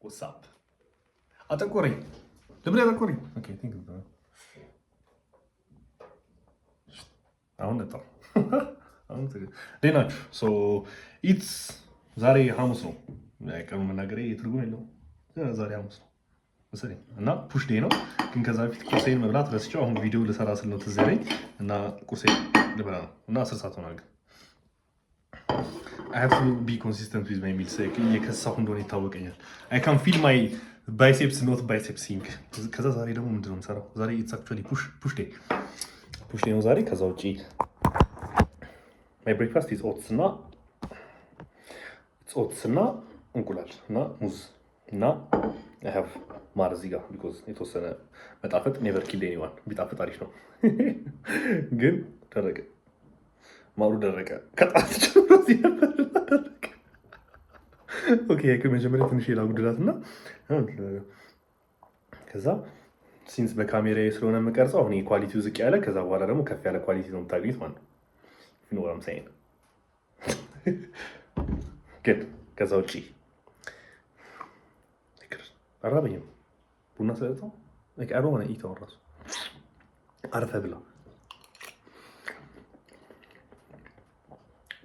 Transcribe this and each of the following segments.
What's up? Atakori. Dobre atakori. Okay, thank you, bro. አሁን ነጣው አሁን ደህና ናችሁ? ሶ ኢትስ ዛሬ ሐሙስ ነው። ቀኑ መናገሬ ትርጉም የለውም። ዛሬ ሐሙስ ነው መሰለኝ እና ፑሽ ዴይ ነው። ግን ከዛ በፊት ቁርሴን መብላት ረስቼው አሁን ቪዲዮ ልሰራ ስል ነው ትዝ ያለኝ እና ቁርሴን ልበላ ነው እና 10 ሰዓት ሆኗል። I have to be consistent with my meals. እየከሳሁ እንደሆነ ይታወቀኛል። I can feel my biceps not bicepsing። ከዛ ዛሬ ደግሞ ምንድን ነው የምሰራው? ዛሬ it's actually push day ነው ዛሬ። ከዛ ውጪ my breakfast is oats እና እንቁላል እና ሙዝ እና I have ማር እዚህ ጋር because የተወሰነ መጣፈጥ never kill anyone። ቢጣፍጥ አሪፍ ነው ግን ደረቀ ማሩ ደረቀ ከጣት ጀምሮ ደረቀ። ኦኬ ከመጀመሪያ ትንሽ ላጉድላትና ከዛ ሲንስ በካሜራዬ ስለሆነ የምቀርጸው አሁን ኳሊቲው ዝቅ ያለ ከዛ በኋላ ደግሞ ከፍ ያለ ኳሊቲ ነው የምታገኙት ማለት ነው። ፊኖራም ሳይን ግን ከዛ ውጪ አራበኝም ቡና ስለጠጣሁ አይ ዶንት ዋና ኢት ራሱ አረፈ ብላ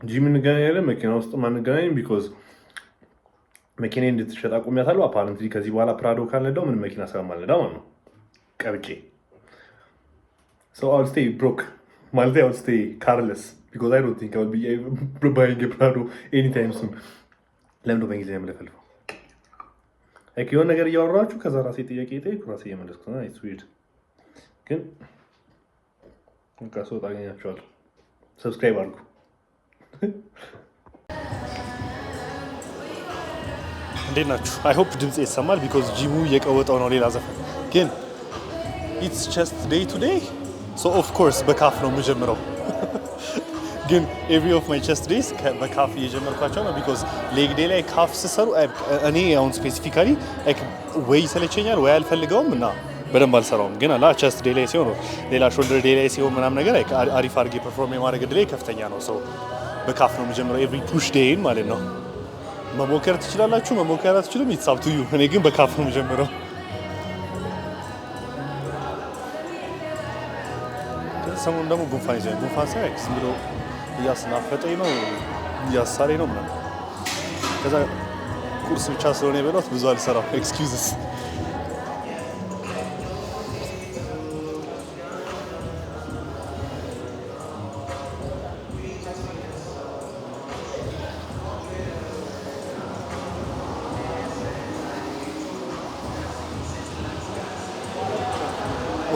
ጂም እንገናኛለን። መኪና ውስጥ ማንገናኝ ቢኮዝ መኪናዬ እንድትሸጥ አቁሜያታለሁ። አፓረንትሊ ከዚህ በኋላ ፕራዶ ካልነዳው ምንም መኪና ስለማልነዳ ማለት ነው ቀብጬ። So I'll stay broke. ማለት I'll stay carless because I don't think I will be buying a Prado anytime soon. ለምንድነው በእንግሊዝኛ የምለፈልፈው? የሆነ ነገር እያወራችሁ ከዛ ራሴ ጥያቄ ጠይቁ ራሴ እየመለስኩ ነው። It's weird ግን እንካ ሰው ታገኛችኋለሁ። ሰብስክራይብ አድርጉ። እንዴት ናችሁ? አይ ሆፕ ድምጼ ይሰማል ቢኮዝ ጂሙ እየቀወጠው ነው ሌላ ዘፈን ግን ኢትስ ጀስት ዴይ ቱ ዴይ ሶ ኦፍ ኮርስ በካፍ ነው የምጀምረው ግን ኤቭሪ ኦፍ ማይ ቸስት ዴይስ በካፍ እየጀመርኳቸው ነው ቢኮዝ ሌግ ዴይ ላይ ካፍ ስሰሩ እኔ አሁን ስፔሲፊካሊ ወይ ይሰለቸኛል ወይ አልፈልገውም እና በደንብ አልሰራውም። ግን አላ ቸስት ዴይ ላይ ሲሆን ሌላ ሾልደር ዴይ ላይ ሲሆን ምናምን ነገር አሪፍ አድርጌ ፐርፎርም የማድረግ ዕድሌ ከፍተኛ ነው። ሶ በካፍ ነው የምጀምረው ኤቭሪ ፑሽ ዴይን ማለት ነው። መሞከር ትችላላችሁ፣ መሞከር አትችሉም፣ ኢትስ አፕ ቱ ዩ። እኔ ግን በካፍ ነው የምጀምረው። ሰሞኑን ደግሞ ጉንፋን ይዘኝ ጉንፋን ሳይ ዝም ብሎ እያስናፈጠኝ ነው እያሳለኝ ነው ምናምን። ከዛ ቁርስ ብቻ ስለሆነ የበላሁት ብዙ አልሰራም። ኤክስኪውዝስ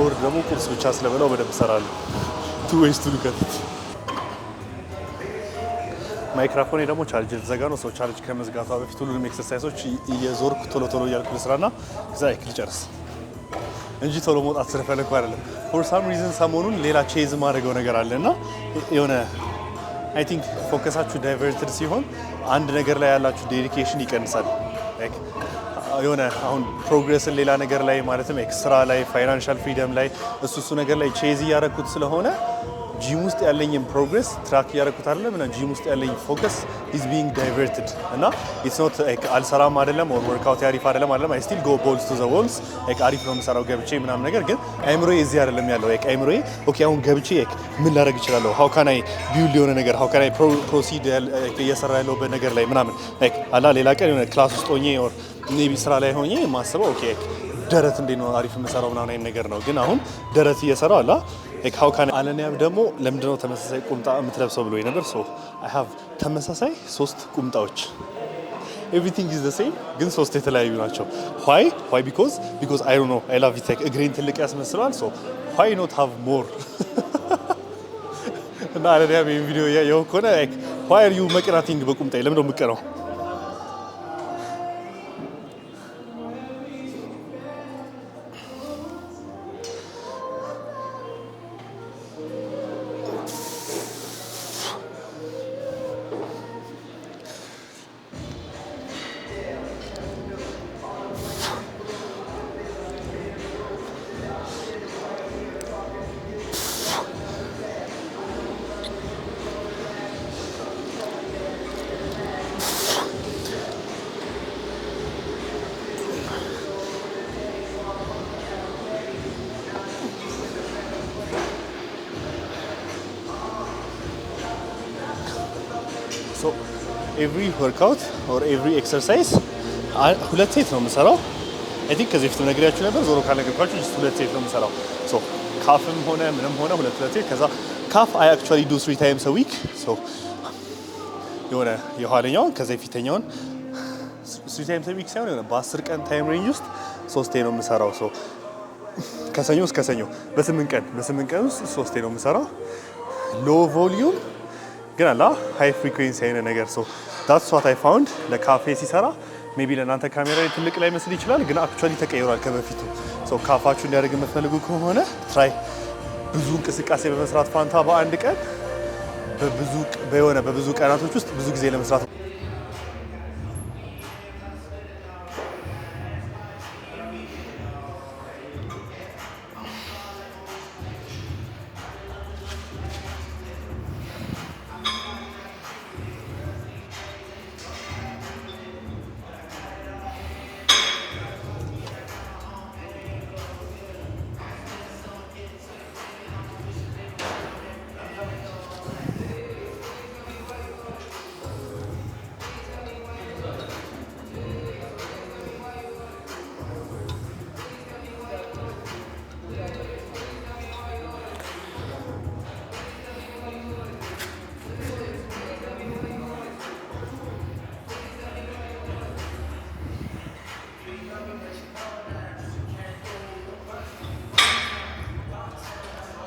ኦር ደግሞ ቁርስ ብቻ ስለበላው በደንብ እሰራለሁ። ቱ ዌይስ ቱ ሉክ አት ኢት። ማይክሮፎኔ ደግሞ ቻርጅ የተዘጋ ነው። ሰው ቻርጅ ከመዝጋቷ በፊት ሁሉንም ኤክሰርሳይሶች እየዞርኩ ቶሎ እያልኩ ልስራና ከዛ ልጨርስ እንጂ ቶሎ መውጣት ስለፈለኩ አይደለም። ፎር ሳም ሪዝን ሰሞኑን ሌላ ቼዝ ማድረገው ነገር አለና የሆነ አይ ቲንክ ፎከሳችሁ ዳይቨርትድ ሲሆን አንድ ነገር ላይ ያላችሁ ዴዲኬሽን ይቀንሳል። የሆነ አሁን ፕሮግሬስን ሌላ ነገር ላይ ማለትም ኤክስትራ ላይ ፋይናንሻል ፍሪደም ላይ እሱ ነገር ላይ ቼዝ እያደረኩት ስለሆነ ጂም ውስጥ ያለኝም ፕሮግሬስ ትራክ እያደረኩት አይደለም እና ጂም ውስጥ ያለኝ ፎከስ ኢዝ ቢንግ ዳይቨርትድ እና ኢትስ ኖት አልሰራም አይደለም ኦር ወርክአውት አሪፍ አይደለም አይ ስቲል ጎ ቦልስ ቱ ዘ ዎልስ አሪፍ ነው የምሰራው ገብቼ ምናምን ነገር ግን አይምሮዬ እዚህ አይደለም ያለው። አይምሮዬ ኦኬ አሁን ገብቼ ምን ላደርግ እችላለሁ? ሃው ካን አይ ቢውልድ የሆነ ነገር ሃው ካን አይ ፕሮሲድ እየሰራ ያለሁበት ነገር ላይ ምናምን አላ ሌላ ቀን የሆነ ክላስ ውስጥ ሆኜ ኦር ሜቢ ስራ ላይ ሆኜ የማስበው ኦኬ ደረት እንዴት ነው አሪፍ የምሰራው ምናምን አይነት ነገር ነው። ግን አሁን ደረት እየሰራው አላ ሃው ካን አለኒያም ደግሞ ለምንድነው ተመሳሳይ ቁምጣ የምትለብሰው ብሎ ነበር። ሶ አይ ሃቭ ተመሳሳይ 3 ቁምጣዎች ኤቭሪቲንግ ኢዝ ዘ ሴም ግን 3 የተለያዩ ናቸው። ዋይ ቢኮዝ አይ ዶንት ኖ አይ ላቭ ኢት እግሬን ትልቅ ያስመስለዋል። ሶ ዋይ ኖት ሃቭ ሞር እና አለኒያም ይሄን ቪዲዮ ያየው ከሆነ ዋይ አር ዩ መቅናቲንግ በቁምጣ ለምንድነው የምትቀናው? ሶ ኤቭሪ ወርክአውት ኦር ኤቭሪ ኤክሰርሳይዝ ሁለት ሴት ነው የምሰራው። አይ ቲንክ ከዚህ በፊት ነግሬያችሁ ነበር። ዞሮ ካልነገርኳችሁ ጀስት ሁለት ሴት ነው የምሰራው። ሶ ካፍም ሆነ ምንም ሆነ ሁለት ሴት። ከዛ ካፍ አይ አክቹዋሊ ዱ 3 ታይምስ አ ዊክ። ሶ የሆነ የኋለኛውን ከዛ የፊተኛውን 3 ታይምስ አ ዊክ ሳይሆን የሆነ በ10 ቀን ታይም ሬንጅ ውስጥ 3 ነው የምሰራው። ሶ ከሰኞ እስከ ሰኞ በ8 ቀን ውስጥ 3 ነው የምሰራው። ሎ ቮሊዩም ግን አላ ሃይ ፍሪኩዌንሲ አይነት ነገር። ሶ ዳትስ ዋት አይ ፋውንድ ለካፌ ሲሰራ ሜቢ ለእናንተ ካሜራ ላይ ትልቅ ላይ መስል ይችላል፣ ግን አክቹዋሊ ተቀይሯል ከበፊቱ። ሶ ካፋችሁ እንዲያደርግ የምትፈልጉ ከሆነ ትራይ ብዙ እንቅስቃሴ በመስራት ፋንታ በአንድ ቀን በብዙ ቀናቶች ውስጥ ብዙ ጊዜ ለመስራት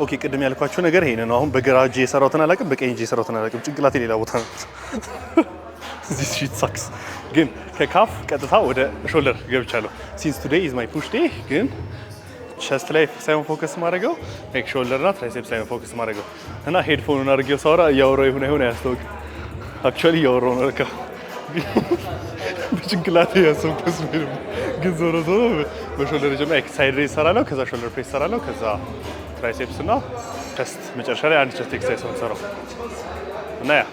ኦኬ። ቅድም ያልኳችሁ ነገር ይሄን ነው። አሁን በግራ እጄ የሰራሁትን አላውቅም፣ በቀኝ እጄ የሰራሁትን አላውቅም። ጭንቅላቴ ሌላ ቦታ ነው። this shit sucks። ግን ከካፍ ቀጥታ ወደ ሾልደር ገብቻለሁ። since today is my push day። ግን ቸስት ላይ ሳይሆን ፎከስ ማድረገው ላይክ ሾልደር እና ትራይሴፕስ ላይ ፎከስ ማድረገው እና ሄድፎኑን አድርጌው ሳወራ እያወራሁ ይሁን አያስታውቅም። አክቹዋሊ እያወራሁ ነው ለካ በጭንቅላቴ ያሰብኩት ነው። ግን ዞሮ በሾልደር ጀምሮ ሳይድ ሬዝ እሰራለሁ፣ ከዛ ሾልደር ፕሬስ እሰራለሁ፣ ከዛ ትራይሴፕስ እና ቸስት መጨረሻ ላይ አንድ ቸስት ኤክሰርሳይዝ ነው የምሰራው እና ያ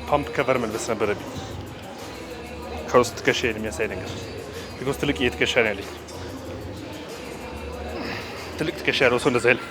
ፓምፕ ከቨር መልበስ ነበረብኝ ከውስጥ ትከሻዬን የሚያሳይ ነገር። ቢኮዝ ትልቅ ትከሻ ነው ያለኝ። ትልቅ ትከሻ ያለው ሰው እንደዛ አይልም።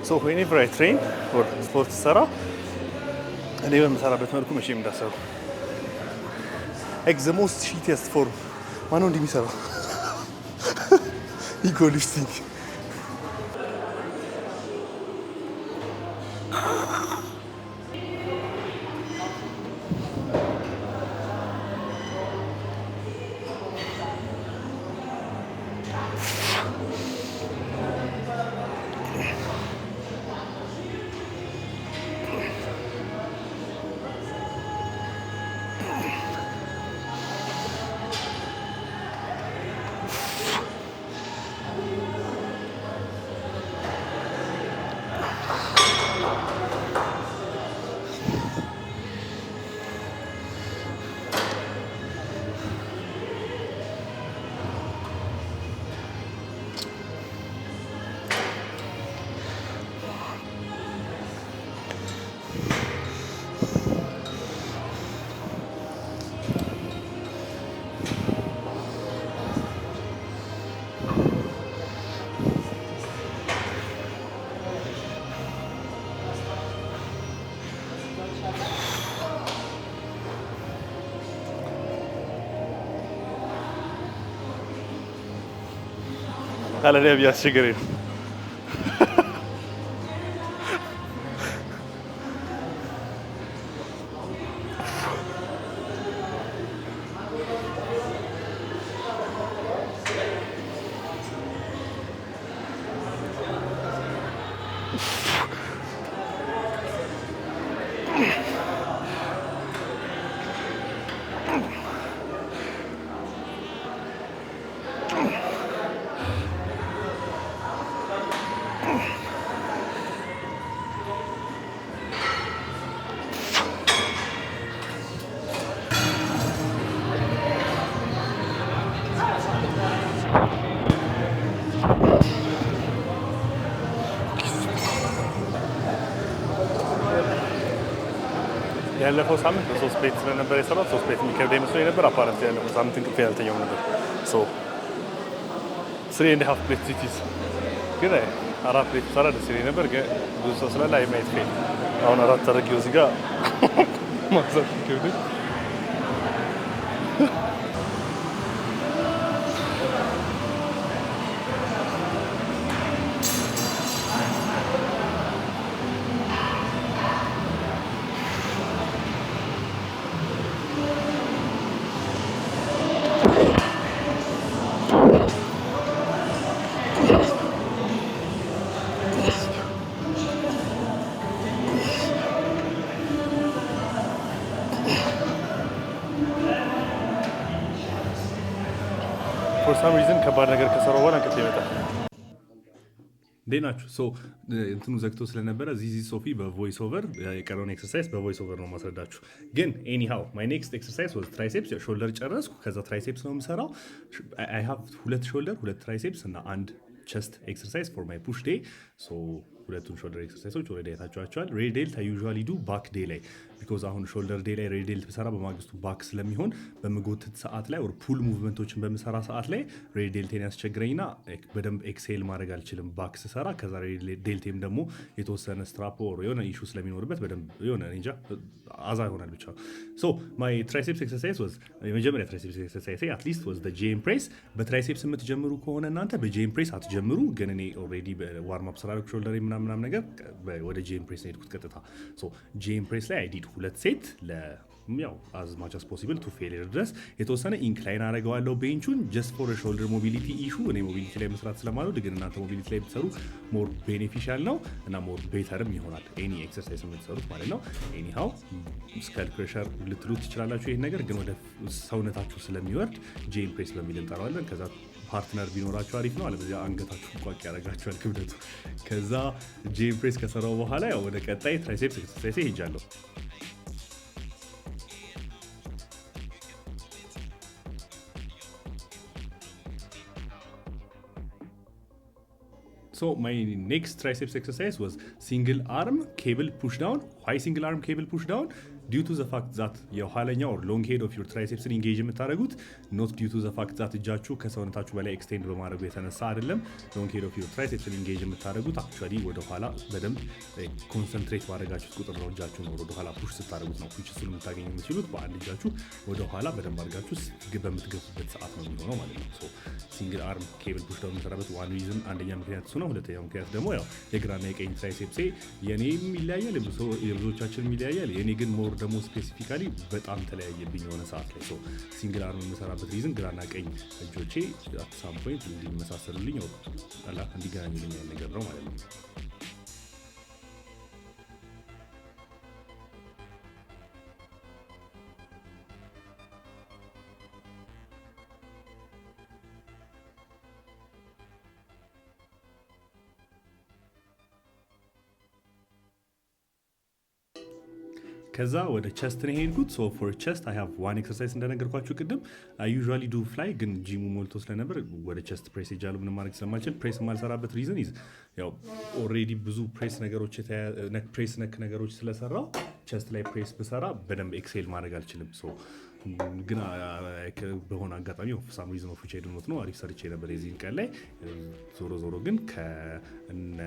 ሶ whenever I train or ስፖርት ሰራ እኔ በምሰራበት መልኩ መቼም እንዳሰሩ like the most shittiest form ማነው እንደሚሰራው ego lifting على نبي الشجرين ያለፈው ሳምንት በሶስት ቤት ስለነበር የሰራው ሶስት ቤት የሚከብደኝ መስሎኝ ነበር። አፓረንት ያለፈው ሳምንት እንቅልፍ ያልተኛው ነበር። ሶ 3.5 ፕሌት ሲቲስ ግን አራት ፕሌት ሰራ ደስ ይለኝ ነበር። ግን ብዙ ሰው ስላለ አይ ማይት ፌል አሁን አራት ተረጊው እዚህ ጋር ማሳት ይከብዳል። for some reason ከባድ ነገር ከሰራው በኋላ እንቅልፍ ይመጣል። እንዴት ናችሁ? ሶ እንትኑ ዘግቶ ስለነበረ ዚዚ ሶፊ በቮይስ ኦቨር የቀረውን ኤክሰርሳይዝ በቮይስ ኦቨር ነው ማስረዳችሁ። ግን ኤኒሃው ማይ ኔክስት ኤክሰርሳይዝ ወዝ ትራይሴፕስ። ሾልደር ጨረስኩ። ከዛ ትራይሴፕስ ነው የምሰራው። አይ ሃቭ ሁለት ሾልደር፣ ሁለት ትራይሴፕስ እና አንድ ቸስት ኤክሰርሳይዝ ፎር ማይ ፑሽ ዴይ። ሶ ሁለቱን ሾልደር ኤክሰርሳይዞች ኦልሬዲ አይታችኋቸዋል። ሬድ ዴልት አይ ዩዥዋሊ ዱ ባክ ዴይ ላይ ቢኮዝ አሁን ሾልደር ዴይ ላይ ሬድ ዴልት ብሰራ በማግስቱ ባክ ስለሚሆን በምጎትት ሰዓት ላይ ኦር ፑል ሙቭመንቶችን በምሰራ ሰዓት ላይ ሬድ ዴልቴን ያስቸግረኝና በደንብ ኤክሴል ማድረግ አልችልም ባክ ስሰራ። ከዛ ሬድ ዴልቴም ደግሞ የተወሰነ ስትራፕ ኦር የሆነ ኢሹ ስለሚኖርበት በደንብ የሆነ እንጃ አዛ ይሆናል ብቻ። ሶ ማይ ትራይሴፕስ ኤክሰርሳይዝ ወዝ የመጀመሪያ ትራይሴፕስ ኤክሰርሳይዝ አትሊስት ወዝ ጄም ፕሬስ። በትራይሴፕስ የምትጀምሩ ከሆነ እናንተ በጄም ፕሬስ አትጀምሩ። ግን እኔ ኦልሬዲ በዋርም አፕ ስራ ሾልደር ምናምን ነገር ወደ ጄም ፕሬስ ነው የሄድኩት ቀጥታ። ሶ ጄም ፕሬስ ላይ አይዲድ ሁለት ሴት ያው as much as possible to failure ድረስ የተወሰነ ኢንክላይን አደርገዋለሁ ቤንቹን just for a shoulder mobility issue። እኔ ሞቢሊቲ ላይ መስራት ስለማልወድ ግን እናንተ ሞቢሊቲ ላይ ብትሰሩ ሞር ቤኔፊሻል ነው እና ሞር ቤተርም ይሆናል ኤኒ ኤክሰርሳይዝ የምትሰሩት ማለት ነው። ኤኒሃው ስካል ክረሸር ልትሉ ትችላላችሁ። ይሄን ነገር ግን ወደ ሰውነታችሁ ስለሚወርድ ጄም ፕሬስ በሚል እንጠራዋለን። ከዛ ፓርትነር ቢኖራችሁ አሪፍ ነው። አለበለዚያ አንገታችሁ ቋቅ ያደርጋችኋል ክብደቱ። ከዛ ጄም ፕሬስ ከሰራው በኋላ ያው ወደ ቀጣይ ትራይሴፕስ ኤክሰርሳይዝ ሄጃለሁ። So my next triceps exercise was single arm cable push down. Why single arm cable push down? Due to the fact that የኋለኛው or long head of your triceps engage የምታደርጉት not due to the fact that እጃችሁ ከሰውነታችሁ በላይ ኤክስቴንድ በማድረጉ የተነሳ አይደለም። long head of your triceps engage የምታደርጉት actually ወደ ኋላ በደንብ ኮንሰንትሬት ባደረጋችሁት ቁጥር ነው። እጃችሁን ወደ ኋላ ፑሽ ስታደርጉት ነው ፑሽ እሱን የምታገኙ የምትችሉት። በአንድ እጃችሁ ወደ ኋላ በደንብ አድርጋችሁ በምትገፉበት ሰዓት ነው የሚሆነው ማለት ነው። ሶ ሲንግል አርም ኬብል ፑሽ ዳውን የምሰራበት ዋን ሪዝን አንደኛ ምክንያት እሱ ነው። ሁለተኛው ምክንያት ደግሞ ያው የግራና የቀኝ ትራይሴፕሴ የኔም ይለያያል፣ የብዙዎቻችንም ይለያያል። የኔ ግን ሞር ደግሞ ስፔሲፊካሊ በጣም ተለያየብኝ የሆነ ሰዓት ላይ። ሶ ሲንግል አርም የምሰራበት ሪዝን ግራና ቀኝ እጆቼ አት ሳም ፖይንት እንዲመሳሰሉልኝ እንዲገናኙልኝ ነገር ነው ማለት ነው። ከዛ ወደ ቸስት ነው ሄድኩት። ሶ ፎር ቸስት አይ ሃቭ ዋን ኤክሰርሳይዝ እንደነገርኳችሁ ቅድም አይ ዩዥዋሊ ዱ ፍላይ፣ ግን ጂሙ ሞልቶ ስለነበር ወደ ቸስት ፕሬስ ሄጃለሁ። ምንም ማድረግ ስለማልችል ፕሬስ የማልሰራበት ሪዝን ኢዝ ያው ኦልሬዲ ብዙ ፕሬስ ነክ ነገሮች ስለሰራው ቸስት ላይ ፕሬስ ብሰራ በደንብ ኤክሴል ማድረግ አልችልም። ሶ ግን በሆነ አጋጣሚ ሳም ሪዝን ኦፍ ዊች አይ ዶንት ኖት ነው አሪፍ ሰርቼ ነበር የዚህን ቀን ላይ። ዞሮ ግን ከነ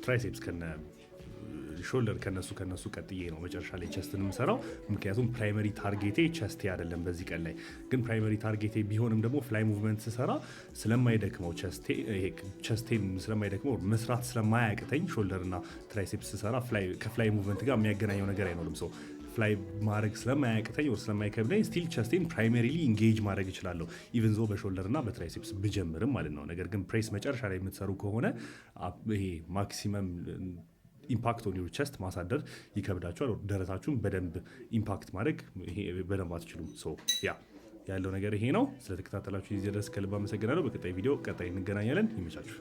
ትራይሴፕስ ከነ ሾልደር ከነሱ ቀጥዬ ነው መጨረሻ ላይ ቸስትን የምሰራው። ምክንያቱም ፕራይመሪ ታርጌቴ ቸስቴ አይደለም በዚህ ቀን ላይ። ግን ፕራይመሪ ታርጌቴ ቢሆንም ደግሞ ፍላይ ሙቭመንት ስሰራ ስለማይደክመው ቸስቴን ስለማይደክመው መስራት ስለማያቅተኝ ሾልደር እና ትራይሴፕስ ስሰራ ከፍላይ ሙቭመንት ጋር የሚያገናኘው ነገር አይኖርም። ሰው ፍላይ ማድረግ ስለማያቅተኝ ወር ስለማይከብደኝ ስቲል ቸስቴን ፕራይመሪሊ ኢንጌጅ ማድረግ እችላለሁ፣ ኢቨን ዞ በሾልደር እና በትራይሴፕስ ብጀምርም ማለት ነው። ነገር ግን ፕሬስ መጨረሻ ላይ የምትሰሩ ከሆነ ይሄ ማክሲመም ኢምፓክት ኦን ዩር ቸስት ማሳደር ይከብዳቸዋል። ደረታችሁን በደንብ ኢምፓክት ማድረግ በደንብ አትችሉም። ሶ ያ ያለው ነገር ይሄ ነው። ስለተከታተላችሁ ጊዜ ድረስ ከልብ አመሰግናለሁ። በቀጣይ ቪዲዮ እንገናኛለን። ይመቻችሁ።